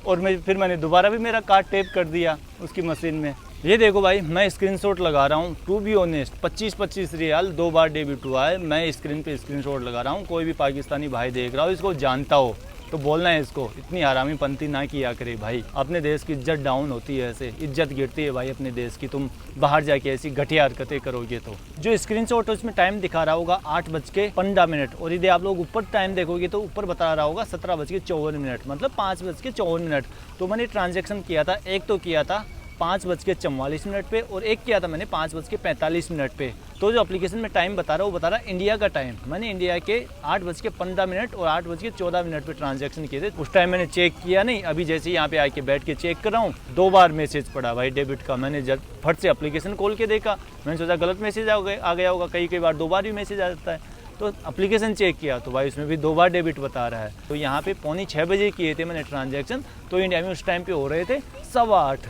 और फिर मैंने दोबारा भी मेरा कार्ड टैप कर दिया उसकी मशीन में। ये देखो भाई, मैं स्क्रीनशॉट लगा रहा हूँ। टू बी ऑनेस्ट 25-25 रियाल 2 बार डेबिट हुआ है। मैं स्क्रीन पे स्क्रीनशॉट लगा रहा हूँ। कोई भी पाकिस्तानी भाई देख रहा हो, इसको जानता हो तो बोलना है इसको, इतनी हरामी पंथी ना किया करे भाई। अपने देश की इज्जत डाउन होती है, ऐसे इज्जत गिरती है भाई अपने देश की, तुम बाहर जाके ऐसी घटिया हरकतें करोगे तो। जो स्क्रीनशॉट है उसमें टाइम दिखा रहा होगा 8:15, और यदि आप लोग ऊपर टाइम देखोगे तो ऊपर बता रहा होगा 17:54, मतलब 5:54। तो मैंने ट्रांजेक्शन किया था, एक तो किया था 5:44 पे और एक किया था मैंने 5:45 पे। तो जो एप्लीकेशन में टाइम बता रहा है वो बता रहा है इंडिया का टाइम। मैंने इंडिया के 8:15 और 8:14 पे ट्रांजैक्शन किए थे। उस टाइम मैंने चेक किया नहीं, अभी जैसे यहाँ पे आके बैठ के चेक कर रहा हूँ, 2 बार मैसेज पड़ा भाई डेबिट का। मैंने जब फट से एप्लीकेशन खोल के देखा, मैंने सोचा गलत मैसेज आ गया होगा, कई बार 2 बार भी मैसेज आ जाता है। तो एप्लीकेशन चेक किया तो भाई उसमें भी 2 बार डेबिट बता रहा है। तो यहाँ पे 5:45 बजे किए थे मैंने ट्रांजैक्शन, तो इंडिया में उस टाइम पे हो रहे थे 8:15।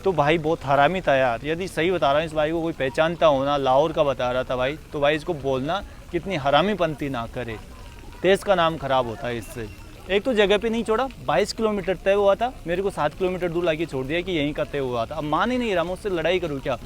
तो भाई बहुत हरामी था यार। यदि सही बता रहा हूँ, इस भाई को कोई पहचानता हो ना, लाहौर का बता रहा था भाई, तो भाई इसको बोलना कितनी हरामी पंथी ना करे, देश का नाम खराब होता है इससे। एक तो जगह पे नहीं छोड़ा, 22 किलोमीटर तय हुआ था, मेरे को 7 किलोमीटर दूर लाके छोड़ दिया कि यहीं का तय हुआ था। अब मान ही नहीं रहा, मैं उससे लड़ाई करूँ क्या।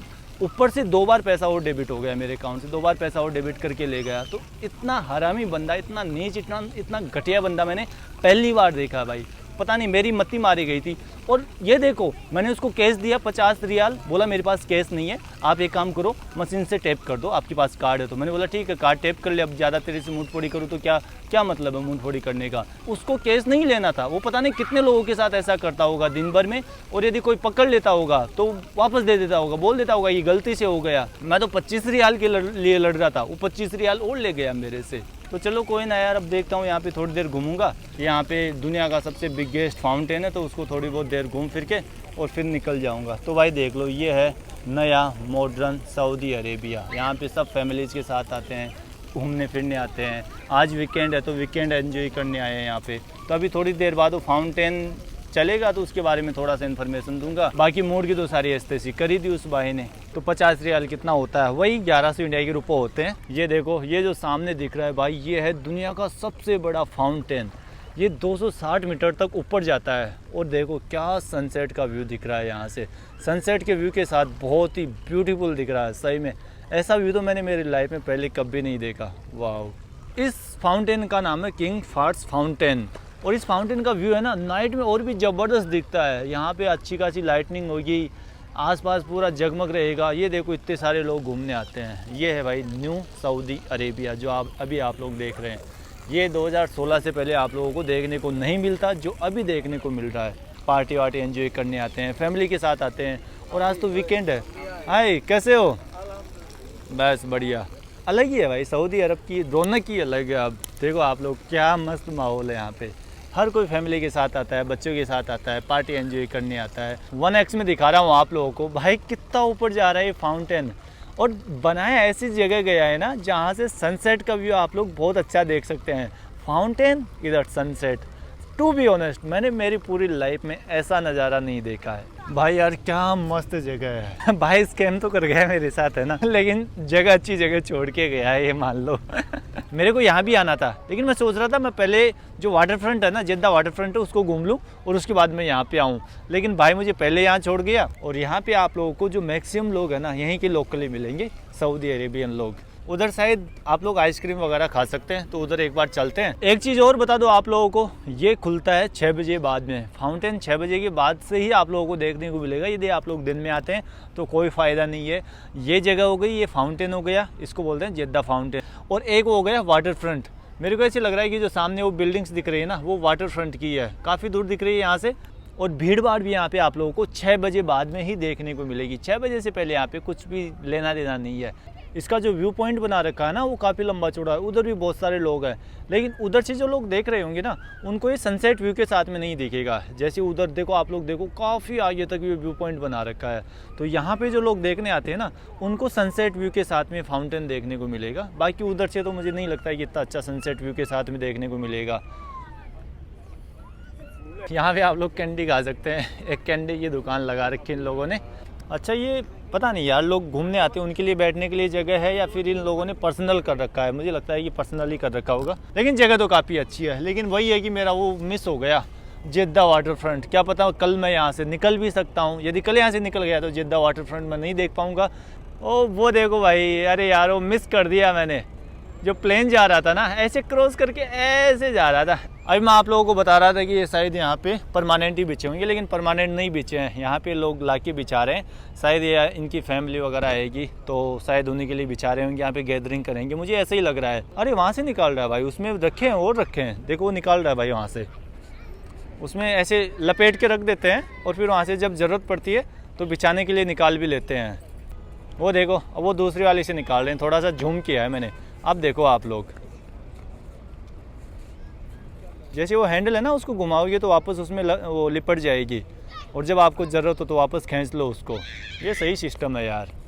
ऊपर से 2 बार पैसा और डेबिट हो गया मेरे अकाउंट से, 2 बार पैसा और डेबिट करके ले गया। तो इतना हरामी बंदा, इतना नीच, इतना घटिया बंदा मैंने पहली बार देखा भाई। पता नहीं मेरी मत्ती मारी गई थी। और ये देखो, मैंने उसको कैश दिया 50 रियाल, बोला मेरे पास कैश नहीं है, आप एक काम करो मशीन से टैप कर दो, आपके पास कार्ड है तो। मैंने बोला ठीक है, कार्ड टैप कर ले, अब ज़्यादा तेरे से मुंहफोड़ी करूँ तो क्या मतलब है मुंहफोड़ी करने का। उसको कैश नहीं लेना था, वो पता नहीं कितने लोगों के साथ ऐसा करता होगा दिन भर में, और यदि कोई पकड़ लेता होगा तो वापस दे देता होगा, बोल देता होगा ये गलती से हो गया। मैं तो 25 रियाल के लिए लड़ रहा था, वो 25 रियाल और ले गया मेरे से। तो चलो कोई ना यार, अब देखता हूँ यहाँ पे थोड़ी देर घूमूंगा। यहाँ पे दुनिया का सबसे बिगेस्ट फाउंटेन है, तो उसको थोड़ी बहुत देर घूम फिर के और फिर निकल जाऊँगा। तो भाई देख लो, ये है नया मॉडर्न सऊदी अरेबिया। यहाँ पे सब फैमिलीज़ के साथ आते हैं, घूमने फिरने आते हैं। आज वीकेंड है तो वीकेंड एंजॉय करने आए हैं यहाँ पे। तो अभी थोड़ी देर बाद वो फाउंटेन चलेगा तो उसके बारे में थोड़ा सा इन्फॉर्मेशन दूंगा। बाकी मूड की तो सारी हस्तेसी करी दी उस भाई ने। तो 50 रियाल कितना होता है, वही 1100 इंडिया के रुपये होते हैं। ये देखो, ये जो सामने दिख रहा है भाई, ये है दुनिया का सबसे बड़ा फाउंटेन। ये 260 मीटर तक ऊपर जाता है। और देखो क्या सनसेट का व्यू दिख रहा है यहाँ से। सनसेट के व्यू के साथ बहुत ही ब्यूटीफुल दिख रहा है सही में। ऐसा व्यू तो मैंने मेरी लाइफ में पहले कभी नहीं देखा। वाह। इस फाउंटेन का नाम है किंग फार्स फाउंटेन। और इस फाउंटेन का व्यू है ना, नाइट में और भी ज़बरदस्त दिखता है। यहाँ पे अच्छी खासी लाइटनिंग होगी, आसपास पूरा जगमग रहेगा। ये देखो इतने सारे लोग घूमने आते हैं। ये है भाई न्यू सऊदी अरेबिया, जो आप लोग देख रहे हैं। ये 2016 से पहले आप लोगों को देखने को नहीं मिलता, जो अभी देखने को मिल रहा है। पार्टी वार्टी एंजॉय करने आते हैं, फैमिली के साथ आते हैं। और आज तो वीकेंड है। हाय, कैसे हो? बस बढ़िया। अलग ही है भाई, सऊदी अरब की रौनक ही अलग है। अब देखो आप लोग, क्या मस्त माहौल है यहाँ पे। हर कोई फैमिली के साथ आता है, बच्चों के साथ आता है, पार्टी एंजॉय करने आता है। 1x में दिखा रहा हूँ आप लोगों को भाई, कितना ऊपर जा रहा है ये फाउंटेन। और बनाया ऐसी जगह गया है ना, जहाँ से सनसेट का व्यू आप लोग बहुत अच्छा देख सकते हैं। फाउंटेन, इधर सनसेट। टू बी ऑनेस्ट, मैंने मेरी पूरी लाइफ में ऐसा नज़ारा नहीं देखा है। भाई यार क्या मस्त जगह है। भाई स्कैम तो कर गया मेरे साथ है ना, लेकिन जगह अच्छी जगह छोड़ के गया है ये मान लो। मेरे को यहाँ भी आना था, लेकिन मैं सोच रहा था मैं पहले जो वाटर फ्रंट है ना, जेद्दा वाटर फ्रंट है, उसको घूम लूँ और उसके बाद मैं यहाँ पे आऊँ। लेकिन भाई मुझे पहले यहाँ छोड़ गया। और यहाँ पे आप लोगों को जो मैक्सिमम लोग हैं ना, यहीं के लोकली मिलेंगे, सऊदी अरेबियन लोग। उधर शायद आप लोग आइसक्रीम वगैरह खा सकते हैं, तो उधर एक बार चलते हैं। एक चीज़ और बता दो आप लोगों को, ये खुलता है 6 बजे बाद में। फाउंटेन 6 बजे के बाद से ही आप लोगों को देखने को मिलेगा। यदि आप लोग दिन में आते हैं तो कोई फ़ायदा नहीं है। ये जगह हो गई, ये फाउंटेन हो गया, इसको बोलते हैं जेद्दा फाउंटेन। और एक हो गया वाटर फ्रंट। मेरे को ऐसे लग रहा है कि जो सामने वो बिल्डिंग्स दिख रही है ना, वो वाटर फ्रंट की है, काफ़ी दूर दिख रही है यहाँ से। और भीड़ भाड़ भी यहाँ पे आप लोगों को 6 बजे बाद में ही देखने को मिलेगी। 6 बजे से पहले यहाँ पे कुछ भी लेना देना नहीं है। इसका जो व्यू पॉइंट बना रखा है ना, वो काफ़ी लंबा चौड़ा है। उधर भी बहुत सारे लोग हैं, लेकिन उधर से जो लोग देख रहे होंगे ना, उनको ये सनसेट व्यू के साथ में नहीं दिखेगा। जैसे उधर देखो, आप लोग देखो, काफ़ी आगे तक ये व्यू पॉइंट बना रखा है। तो यहाँ पे जो लोग देखने आते हैं ना, उनको सनसेट व्यू के साथ में फाउंटेन देखने को मिलेगा। बाकी उधर से तो मुझे नहीं लगता है कि इतना अच्छा सनसेट व्यू के साथ में देखने को मिलेगा। यहाँ पे आप लोग कैंडी खा सकते हैं। एक कैंडी की दुकान लगा रखी इन लोगों ने। अच्छा, ये पता नहीं यार, लोग घूमने आते हैं उनके लिए बैठने के लिए जगह है या फिर इन लोगों ने पर्सनल कर रखा है। मुझे लगता है कि पर्सनली कर रखा होगा, लेकिन जगह तो काफ़ी अच्छी है। लेकिन वही है कि मेरा वो मिस हो गया, जेद्दा वाटर फ्रंट। क्या पता कल मैं यहाँ से निकल भी सकता हूँ। यदि कल यहाँ से निकल गया तो जेद्दा वाटर फ्रंट मैं नहीं देख पाऊँगा। ओ वो देखो भाई, अरे यार वो मिस कर दिया मैंने। जो प्लेन जा रहा था ना, ऐसे क्रॉस करके ऐसे जा रहा था। अभी मैं आप लोगों को बता रहा था कि ये शायद यहाँ पे परमानेंट ही बिछे होंगे, लेकिन परमानेंट नहीं बिछे हैं। यहाँ पे लोग लाके बिछा रहे हैं। शायद ये इनकी फैमिली वगैरह आएगी तो शायद उन्हीं के लिए बिछा रहे होंगे, यहाँ पे गैदरिंग करेंगे, मुझे ऐसा ही लग रहा है। अरे वहाँ से निकाल रहा है भाई, उसमें रखे हैं और रखे हैं, देखो वो निकाल रहा है भाई वहाँ से। उसमें ऐसे लपेट के रख देते हैं और फिर वहाँ से जब ज़रूरत पड़ती है तो बिछाने के लिए निकाल भी लेते हैं। वो देखो, अब वो दूसरी वाली से निकाल रहे हैं। थोड़ा सा झूम किया है मैंने। अब देखो आप लोग, जैसे वो हैंडल है ना, उसको घुमाओगे तो वापस उसमें वो लिपट जाएगी, और जब आपको ज़रूरत हो तो वापस खींच लो उसको। ये सही सिस्टम है यार।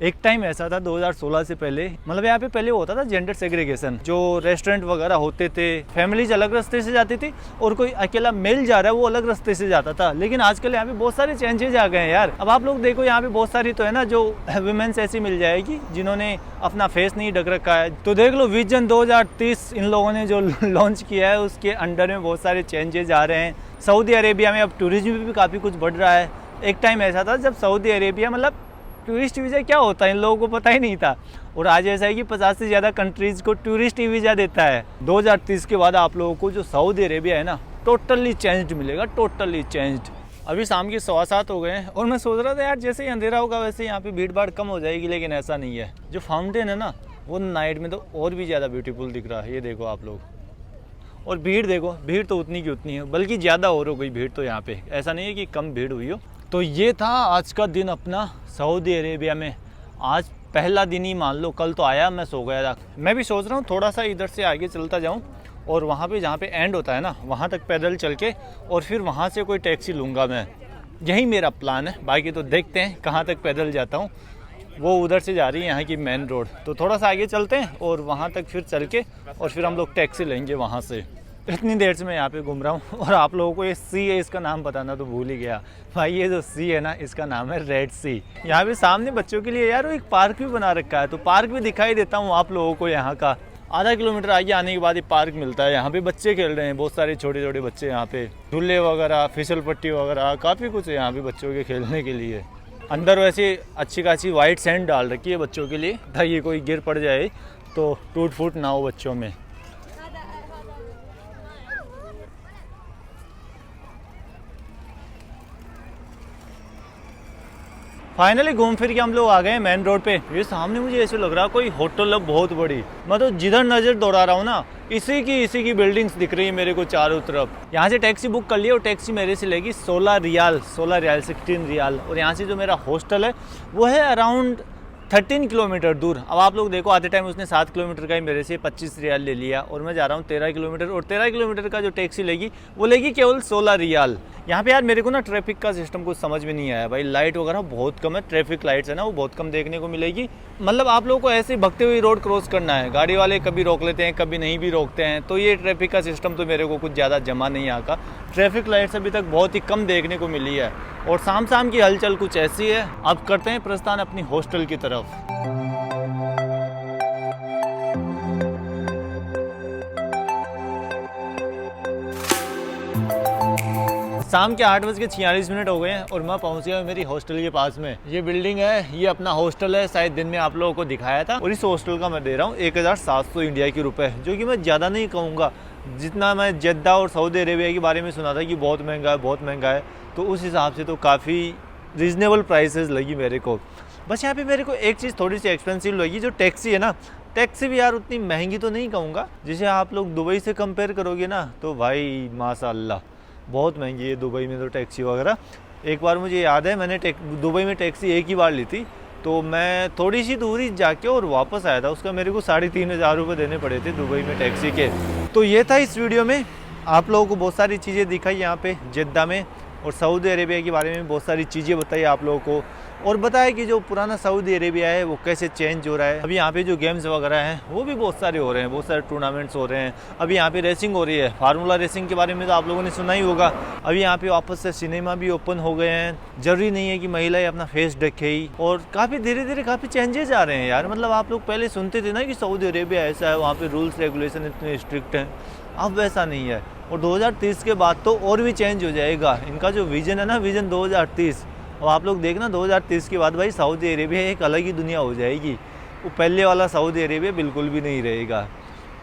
एक टाइम ऐसा था 2016 से पहले, मतलब यहाँ पे पहले होता था जेंडर सेग्रीगेशन। जो रेस्टोरेंट वगैरह होते थे, फैमिलीज अलग रास्ते से जाती थी और कोई अकेला मेल जा रहा है वो अलग रास्ते से जाता था। लेकिन आजकल यहाँ पे बहुत सारे चेंजेस आ गए हैं यार। अब आप लोग देखो, यहाँ पे बहुत सारी तो है ना जो वुमेन्स ऐसी मिल जाएगी जिन्होंने अपना फेस नहीं ढक रखा है। तो देख लो, विजन 2030 इन लोगों ने जो लॉन्च किया है, उसके अंडर में बहुत सारे चेंजेस आ रहे हैं। सऊदी अरेबिया में अब टूरिज्म भी काफ़ी कुछ बढ़ रहा है। एक टाइम ऐसा था जब सऊदी अरेबिया मतलब टूरिस्ट वीज़ा क्या होता है इन लोगों को पता ही नहीं था, और आज ऐसा है कि 50 से ज़्यादा कंट्रीज़ को टूरिस्ट वीज़ा देता है। 2030 के बाद आप लोगों को जो सऊदी अरेबिया है ना, टोटली चेंज्ड मिलेगा, टोटली चेंज्ड। अभी शाम के 7:15 हो गए हैं और मैं सोच रहा था यार जैसे ही अंधेरा होगा वैसे यहाँ पे भीड़ भाड़ कम हो जाएगी, लेकिन ऐसा नहीं है। जो फाउंटेन है ना, वो नाइट में तो और भी ज़्यादा ब्यूटीफुल दिख रहा है। ये देखो आप लोग, और भीड़ देखो, भीड़ तो उतनी की उतनी है, बल्कि ज़्यादा और हो गई भीड़ तो यहाँ पे। ऐसा नहीं है कि कम भीड़ हुई हो। तो ये था आज का दिन अपना सऊदी अरेबिया में। आज पहला दिन ही मान लो, कल तो आया मैं सो गया था। मैं भी सोच रहा हूँ थोड़ा सा इधर से आगे चलता जाऊँ और वहाँ पे जहाँ पे एंड होता है ना, वहाँ तक पैदल चल के और फिर वहाँ से कोई टैक्सी लूँगा मैं। यही मेरा प्लान है। बाकी तो देखते हैं कहाँ तक पैदल जाता हूँ। वो उधर से जा रही है यहाँ की मेन रोड, तो थोड़ा सा आगे चलते हैं और वहाँ तक फिर चल के और फिर हम लोग टैक्सी लेंगे वहाँ से। इतनी देर से मैं यहाँ पे घूम रहा हूँ और आप लोगों को ये सी है, इसका नाम बताना तो भूल ही गया भाई। ये जो सी है ना, इसका नाम है रेड सी। यहाँ पे सामने बच्चों के लिए यार एक पार्क भी बना रखा है, तो पार्क भी दिखाई देता हूँ आप लोगों को। यहाँ का आधा किलोमीटर आगे आने के बाद ये पार्क मिलता है। यहाँ पे बच्चे खेल रहे हैं, बहुत सारे छोटे छोटे बच्चे। यहाँ पे झूले वगैरह, फिसल पट्टी वगैरह, काफ़ी कुछ है यहाँ पे बच्चों के खेलने के लिए। अंदर वैसे अच्छी खासी वाइट सैंड डाल रखी है बच्चों के लिए, ताकि कोई गिर पड़ जाए तो टूट फूट ना हो बच्चों में। फाइनली घूम फिर के हम लोग आ गए मेन रोड पे। ये सामने मुझे ऐसे लग रहा है कोई होटल है बहुत बड़ी। मैं तो जिधर नज़र दौड़ा रहा हूँ ना, इसी की बिल्डिंग्स दिख रही है मेरे को चारों तरफ। यहाँ से टैक्सी बुक कर लिया और टैक्सी मेरे से लेगी 16 रियाल 16 रियाल 16 रियाल। और यहाँ से जो मेरा हॉस्टल है वो है अराउंड 13 किलोमीटर दूर। अब आप लोग देखो, आते टाइम उसने 7 किलोमीटर का ही मेरे से 25 रियाल ले लिया और मैं जा रहा हूँ 13 किलोमीटर, और 13 किलोमीटर का जो टैक्सी लेगी वो लेगी केवल 16 रियाल। यहाँ पे यार मेरे को ना ट्रैफिक का सिस्टम कुछ समझ में नहीं आया भाई। लाइट वगैरह बहुत कम है, ट्रैफिक लाइट्स है ना वो बहुत कम देखने को मिलेगी। मतलब आप लोगों को ऐसे ही भगते हुए रोड क्रॉस करना है, गाड़ी वाले कभी रोक लेते हैं कभी नहीं भी रोकते हैं। तो ये ट्रैफिक का सिस्टम तो मेरे को कुछ ज़्यादा जमा नहीं आका। ट्रैफिक लाइट्स अभी तक बहुत ही कम देखने को मिली है और शाम की हलचल कुछ ऐसी है। अब करते हैं प्रस्थान अपनी हॉस्टल की तरफ। शाम के 8:46 हो गए हैं और मैं पहुंच गया मेरी हॉस्टल के पास में। ये बिल्डिंग है, ये अपना हॉस्टल है, शायद दिन में आप लोगों को दिखाया था। और इस हॉस्टल का मैं दे रहा हूँ 1700 इंडिया की रुपए, जो कि मैं ज़्यादा नहीं कहूँगा। जितना मैं जेद्दा और सऊदी अरेबिया के बारे में सुना था कि बहुत महंगा है, तो उस हिसाब से तो काफ़ी रीज़नेबल प्राइसेस लगी मेरे को। बस यहाँ पे मेरे को एक चीज़ थोड़ी सी एक्सपेंसिव लगी, जो टैक्सी है ना, टैक्सी भी यार उतनी महंगी तो नहीं कहूँगा। जिसे आप लोग दुबई से कंपेयर करोगे ना, तो भाई माशाल्लाह बहुत महंगी है दुबई में तो टैक्सी वगैरह। एक बार मुझे याद है, मैंने दुबई में टैक्सी एक ही बार ली थी, तो मैं थोड़ी सी दूरी जाके और वापस आया था, उसका मेरे को 3500 रुपये देने पड़े थे दुबई में टैक्सी के। तो ये था इस वीडियो में। आप लोगों को बहुत सारी चीज़ें दिखाई यहाँ पे जेद्दा में, और सऊदी अरेबिया के बारे में बहुत सारी चीज़ें बताई आप लोगों को, और बताया कि जो पुराना सऊदी अरेबिया है वो कैसे चेंज हो रहा है। अभी यहाँ पे जो गेम्स वगैरह हैं वो भी बहुत सारे हो रहे हैं, बहुत सारे टूर्नामेंट्स हो रहे हैं। अभी यहाँ पे रेसिंग हो रही है, फार्मूला रेसिंग के बारे में तो आप लोगों ने सुना ही होगा। अभी यहाँ पे वापस से सिनेमा भी ओपन हो गए हैं। जरूरी नहीं है कि महिलाएं अपना फेस ढके ही, और काफ़ी धीरे धीरे काफ़ी चेंजेस आ रहे हैं यार। मतलब आप लोग पहले सुनते थे ना कि सऊदी अरेबिया ऐसा है, वहाँ पर रूल्स रेगुलेशन इतने स्ट्रिक्ट हैं, अब वैसा नहीं है। और 2030 के बाद तो और भी चेंज हो जाएगा। इनका जो विज़न है ना, विज़न 2030, और आप लोग देखना 2030 के बाद भाई सऊदी अरेबिया एक अलग ही दुनिया हो जाएगी। वो पहले वाला सऊदी अरेबिया बिल्कुल भी नहीं रहेगा।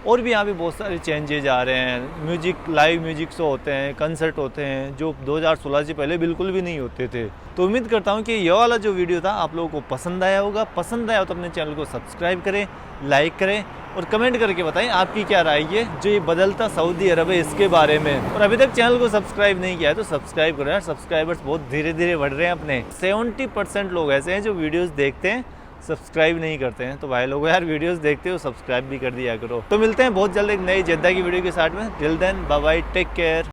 और भी यहाँ पे बहुत सारे चेंजेज आ रहे हैं। म्यूजिक, लाइव म्यूजिक शो होते हैं, कंसर्ट होते हैं, जो 2016 से पहले बिल्कुल भी नहीं होते थे। तो उम्मीद करता हूँ कि ये वाला जो वीडियो था आप लोगों को पसंद आया होगा। पसंद आया हो तो अपने चैनल को सब्सक्राइब करें, लाइक करें और कमेंट करके बताएं आपकी क्या राय है जो ये बदलता सऊदी अरब है इसके बारे में। और अभी तक चैनल को सब्सक्राइब नहीं किया है तो सब्सक्राइब करो यार। सब्सक्राइबर्स बहुत धीरे धीरे बढ़ रहे हैं अपने। 70% लोग ऐसे हैं जो वीडियोस देखते हैं, सब्सक्राइब नहीं करते हैं। तो भाई लोग यार वीडियोस देखते हो, सब्सक्राइब भी कर दिया करो। तो मिलते हैं बहुत जल्द एक नई जेद्दा की वीडियो के साथ में। Till then bye bye, take care.